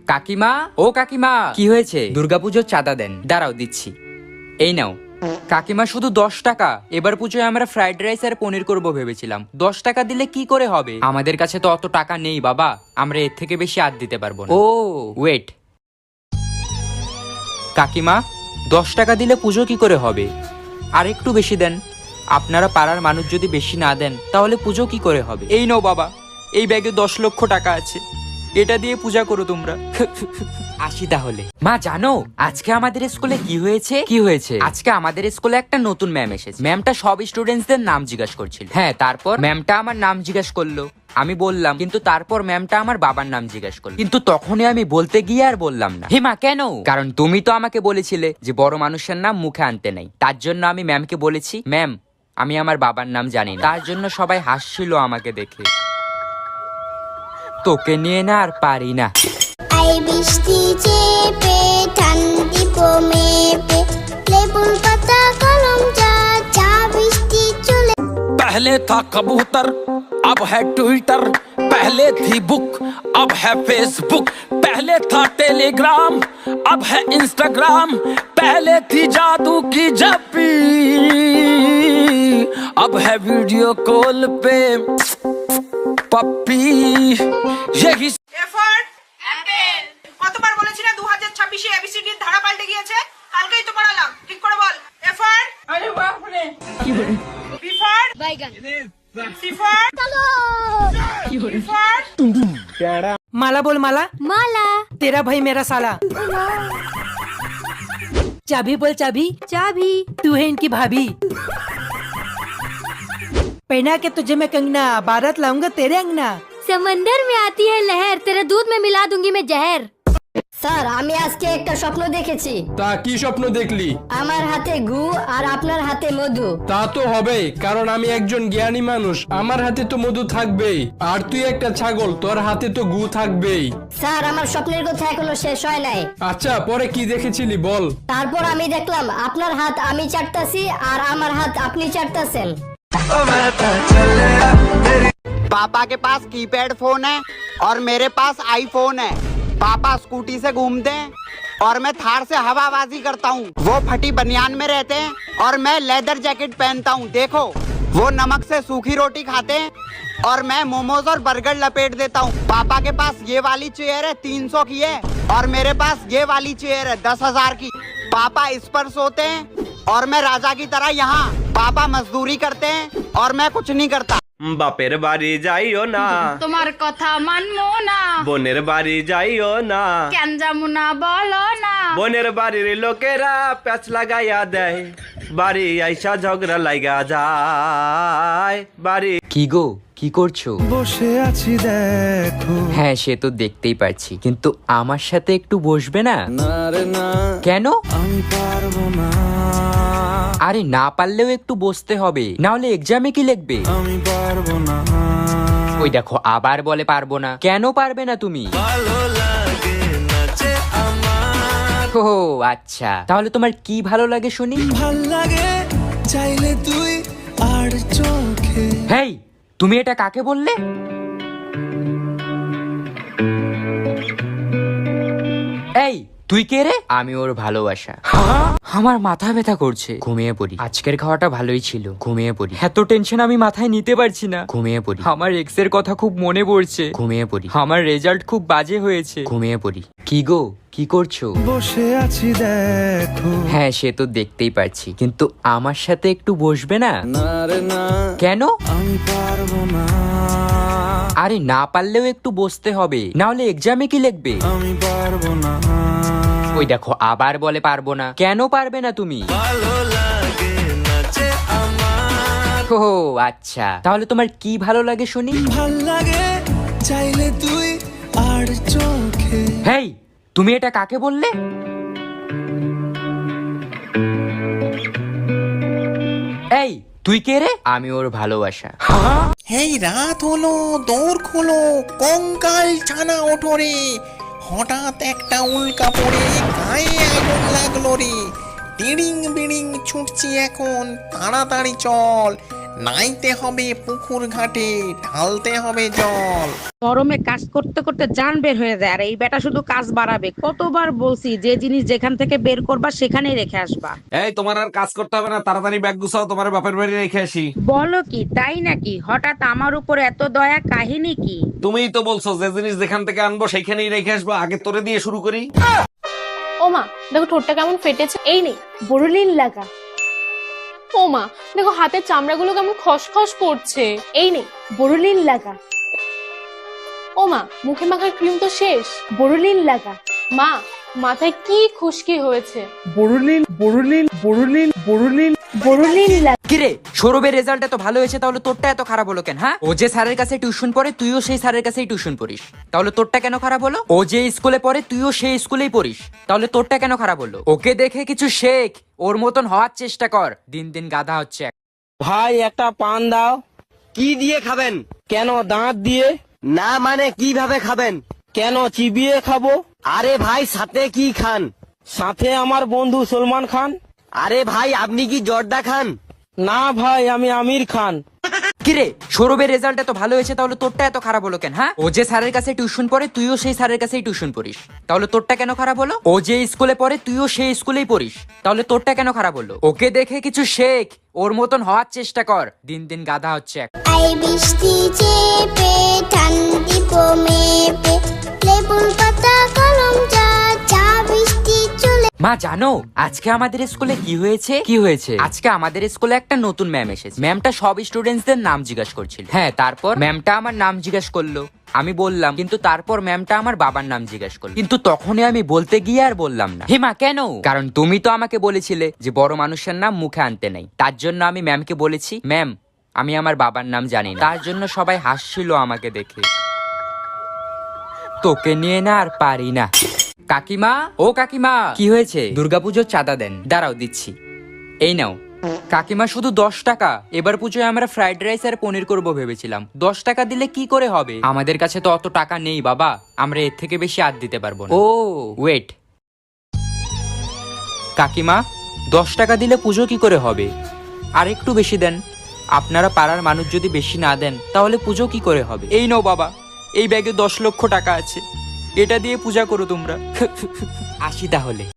কাকিমা, ও কাকিমা, কি হয়েছে? দুর্গাপুজোর চাঁদা দেন। দাঁড়াও দিচ্ছি। এই নাও। কাকিমা, শুধু 10 টাকা। এবার পুজোয় আমরা ফ্রাইড রাইস আর পনির করব ভেবেছিলাম। 10 টাকা দিলে কি করে হবে? আমাদের কাছে তো অত টাকা নেই বাবা, আমরা এর থেকে বেশি আর দিতে পারবো না। ও ওয়েট, কাকিমা 10 টাকা দিলে পুজো কি করে হবে? আর একটু বেশি দেন। আপনারা পাড়ার মানুষ যদি বেশি না দেন তাহলে পুজো কি করে হবে? এই নাও বাবা, এই ব্যাগে 10 লক্ষ টাকা আছে, এটা দিয়ে পূজা করো তোমরা। আসি তাহলে। মা জানো আজকে আমাদের স্কুলে কি হয়েছে? কি হয়েছে? আজকে আমাদের স্কুলে একটা নতুন ম্যাম এসেছে। ম্যামটা সব স্টুডেন্টসদের নাম জিজ্ঞাসা করছিল। হ্যাঁ, তারপর ম্যামটা আমার নাম জিজ্ঞাসা করলো। আমি বললাম, কিন্তু তারপর ম্যামটা আমার বাবার নাম জিজ্ঞাসা করলো। কিন্তু তখনই আমি বলতে গিয়ে আর বললাম না। হে মা, কেন? কারণ তুমি তো আমাকে বলেছিলে যে বড় মানুষের নাম মুখে আনতে নাই। তার জন্য আমি ম্যামকে বলেছি, ম্যাম আমি আমার বাবার নাম জানি না। তার জন্য সবাই হাসছিল আমাকে দেখে। তোকে নিয়ে না আর পারি না। আই বৃষ্টি চেপে ঠান্ডি মেপে লেবুর পাতা কলম যা চা বৃষ্টি চলে। पहले था कबूतर अब है ट्विटर, पहले थी बुक अब है फेसबुक, पहले था टेलीग्राम अब है इंस्टाग्राम, पहले थी जादू की जप्पी अब है वीडियो कॉल पे पप्पी। यही এফার্ট অ্যাপেল। কতবার বলেছি না 2026 এ এবিসিডি এর ধারা পাল্টে গিয়েছে? কালকেই তো পড়ালাম, ঠিক করে বল। এফার্ট, আরে বাপ রে, কি হলো? বিফার বাইগান, সিফার চলো, কি হলো? বিফার माला बोल माला। মালা तेरा भाई मेरा साला। चाबी बोल चाबी। চাবি तू है इनकी भाभी। पहना के तुझे मैं कंगना, बारात लाऊंगा तेरे अंगना। समंदर में आती है लहर, तेरे दूध में मिला दूंगी मैं जहर। স্যার আমি আজকে একটা স্বপ্ন দেখেছি। তা কি স্বপ্ন দেখলি? আমার হাতে গু আর আপনার হাতে মধু। তা তো হবে, কারণ আমি একজন জ্ঞানী মানুষ, আমার হাতে তো মধু থাকবেই। আর তুই একটা ছাগল, তোর হাতে তো গু থাকবেই। স্যার আমার স্বপ্নের কথা এখনো শেষ হয় নাই। আচ্ছা, পরে কি দেখেছিলি বল। তারপর আমি দেখলাম আপনার হাত আমি চাটতাছি আর আমার হাত আপনি চাটতাছেন। पापा के पास कीपैड फोन है और मेरे पास आईफोन है। पापा स्कूटी से घूमते हैं और मैं थार से हवाबाजी करता हूँ। वो फटी बनियान में रहते हैं और मैं लेदर जैकेट पहनता हूँ। देखो, वो नमक से सूखी रोटी खाते हैं और मैं मोमोज और बर्गर लपेट देता हूँ। पापा के पास ये वाली चेयर है 300 की है और मेरे पास ये वाली चेयर है 10,000 की। पापा इस पर सोते हैं और मैं राजा की तरह यहाँ। पापा मजदूरी करते हैं और मैं कुछ नहीं करता। বাপের বাড়ি যাইও না, তোমার কথা মানবো না, বোনের বাড়ি যাইও না, কেন যাবো না বলো না। বোনের বাড়ির লোকেরা প্যাচ লাগাইয়া দেয়, বাড়ি আইসা ঝগড়া লাগা যায় বাড়ি। কি গো, কি করছো? বসে আছি দেখো। হ্যাঁ, সে তো দেখতেই পারছি, কিন্তু আমার সাথে একটু বসবে না? না রে না, কেন? আমি পারবো না, আরে না পারলেও একটু বসতে হবে, না হলে এক্সামে কি লিখবে? আমি পারবো না। ওই দেখো আবার বলে পারবো না। কেন পারবে না তুমি? ভালো লাগে না যে আমার, ও আচ্ছা, তাহলে তোমার কি ভালো লাগে শুনি? ভাল লাগে চাইলে তুই আর চোখে। হেই, তুমি এটা কাকে বললে? এই তুই কে রে? আমি ওর ভালোবাসা। আমার মাথা ব্যথা করছে, ঘুমিয়ে পড়ি। আজকের খাওয়াটা ভালোই ছিল, ঘুমিয়ে পড়ি। এত টেনশন আমি মাথায় নিতে পারছি না, ঘুমিয়ে পড়ি। আমার এক্স এর কথা খুব মনে পড়ছে, ঘুমিয়ে পড়ি। আমার রেজাল্ট খুব বাজে হয়েছে, ঘুমিয়ে পড়ি। কি গো, কি করছো? বসে আছি দেখো। হ্যাঁ, সে তো দেখতেই পারছি, কিন্তু আমার সাথে একটু বসবে না? না রে না, কেন? আমি পারবো না, আরে না পারলেও একটু বসতে হবে, না হলে এক্সামে কি লিখবে? আমি পারবো না। ওই দেখো আবার বলে পারবো না। কেন পারবে না তুমি? ভালো লাগে না যে আমার, ও আচ্ছা, তাহলে তোমার কি ভালো লাগে শুনি? ভাল লাগে চাইলে তুই আর চোখে। হেই, তুমি এটা কাকে বললে? এই তুই কে রে? আমি ওর ভালোবাসা। এই রাত হলো, দৌড় খোলো, কঙ্কাল ছানা ওঠো রে। হঠাৎ একটা উল্কা পড়ে গায়ে আগুন লাগলো রে। ডিড়িং বিড়িং ছুটছি এখন, তাড়াতাড়ি চল, নাইতে হবে পুকুর ঘাটে, ঢালতে হবে জল। গরমে কাজ করতে করতে জান বের হয়ে যায়, আর এই বেটা শুধু কাজ বাড়াবে। কতবার বলছি যে জিনিস যেখান থেকে বের করবা সেখানেই রেখে আসবা। এই তোমার আর কাজ করতে হবে না, তাড়াতাড়ি ব্যাগ গুছাও, তোমার বাপের বাড়ি রেখে আসি। বলো কি, তাই নাকি? হঠাৎ আমার উপর এত দয়া, কাহিনী কি? তুমিই তো বলছো যে জিনিস যেখান থেকে আনবো সেইখানেই রেখে আসবো, আগে তোরে দিয়ে শুরু করি। ও মা দেখো ঠোঁটটা কেমন ফেটেছে, এই নেই বোরোলিন লাগা। ও মা দেখো হাতের চামড়াগুলো কেমন খসখস করছে, এই নেই বোরোলিন লাগা। ও মা মুখে মাখার ক্রিম তো শেষ, বোরোলিন লাগা। মা মাথায় কি খুশকি হয়েছে, বোরোলিন বোরোলিন বোরোলিন বোরোলিন বোরোলিন লাগা। কিরে, সৌরভের রেজাল্ট এত ভালো হয়েছে, তাহলে তোরটা এত খারাপ হলো কেন? হ্যাঁ, ও যে স্যারের কাছে টিউশন পড়ে তুইও সেই স্যারের কাছেই টিউশন পড়িস, তাহলে তোরটা কেন খারাপ হলো? ও যে স্কুলে পড়ে তুইও সেই স্কুলেই পড়িস, তাহলে তোরটা কেন খারাপ হলো? ওকে দেখে কিছু শেখ, ওর মতন হওয়ার চেষ্টা কর, দিন দিন গাধা হচ্ছে। ভাই একটা পান দাও। কি দিয়ে খাবেন? কেন, দাঁত দিয়ে? না মানে কিভাবে খাবেন? কেন, চিবিয়ে খাবো? আরে ভাই সাথে কি খান? সাথে আমার বন্ধু সলমান খান। আরে ভাই আপনি কি জর্দা খান? না ভাই, আমি আমির খান। কিরে, সৌরভের রেজাল্ট এত ভালো হয়েছে, তাহলে তোরটা এত খারাপ হলো কেন? হ্যাঁ, ও যে স্যারের কাছে টিউশন পড়ে তুইও সেই স্যারের কাছেই টিউশন পড়িস, তাহলে তোরটা কেন খারাপ হলো? ও যে স্কুলে পড়ে তুইও সেই স্কুলেই পড়িস, তাহলে তোরটা কেন খারাপ হলো? ওকে দেখে কিছু শেখ, ওর মতন হওয়ার চেষ্টা কর, দিন দিন গাধা হচ্ছে। আই বৃষ্টি চেপে ঠান্ডি মেপে লেবুর পাতা কলম চা চা বৃষ্টি চলে। মা জানো আজকে আমাদের স্কুলে কি হয়েছে? কি হয়েছে? আজকে আমাদের স্কুলে একটা নতুন ম্যাম এসেছে। ম্যামটা সব স্টুডেন্টসদের নাম জিজ্ঞাসা করছিল। হ্যাঁ, তারপর ম্যামটা আমার নাম জিজ্ঞাসা করলো, আমি বললাম, কিন্তু তারপর ম্যামটা আমার বাবার নাম জিজ্ঞাসা করলো, কিন্তু তখনই আমি বলতে গিয়ে আর বললাম না। হে মা, কেন? কারণ তুমি তো আমাকে বলেছিলে যে বড় মানুষের নাম মুখে আনতে নেই, তার জন্য আমি ম্যামকে বলেছি, ম্যাম আমি আমার বাবার নাম জানি না। তার জন্য সবাই হাসছিল আমাকে দেখে। তোকে নিয়ে না আর পারি না। কাকিমা, ও কাকিমা, কি হয়েছে? দুর্গাপুজোর চাঁদা দেন। দাঁড়াও দিচ্ছি, এই নাও। কাকিমা শুধু 10 টাকা? এবার পুজোয় আমরা ফ্রাইড রাইস আর পনির করবো ভেবেছিলাম, 10 টাকা দিলে কি করে হবে? আমাদের কাছে তো অত টাকা নেই বাবা, আমরা এর থেকে বেশি আর দিতে পারবো না। ও ওয়েট, কাকিমা 10 টাকা দিলে পুজো কি করে হবে? আর একটু বেশি দেন। আপনারা পাড়ার মানুষ যদি বেশি না দেন তাহলে পুজো কি করে হবে? এই নাও বাবা, এই ব্যাগে 10 লক্ষ টাকা আছে, এটা দিয়ে পূজা করো তোমরা। আসি তাহলে।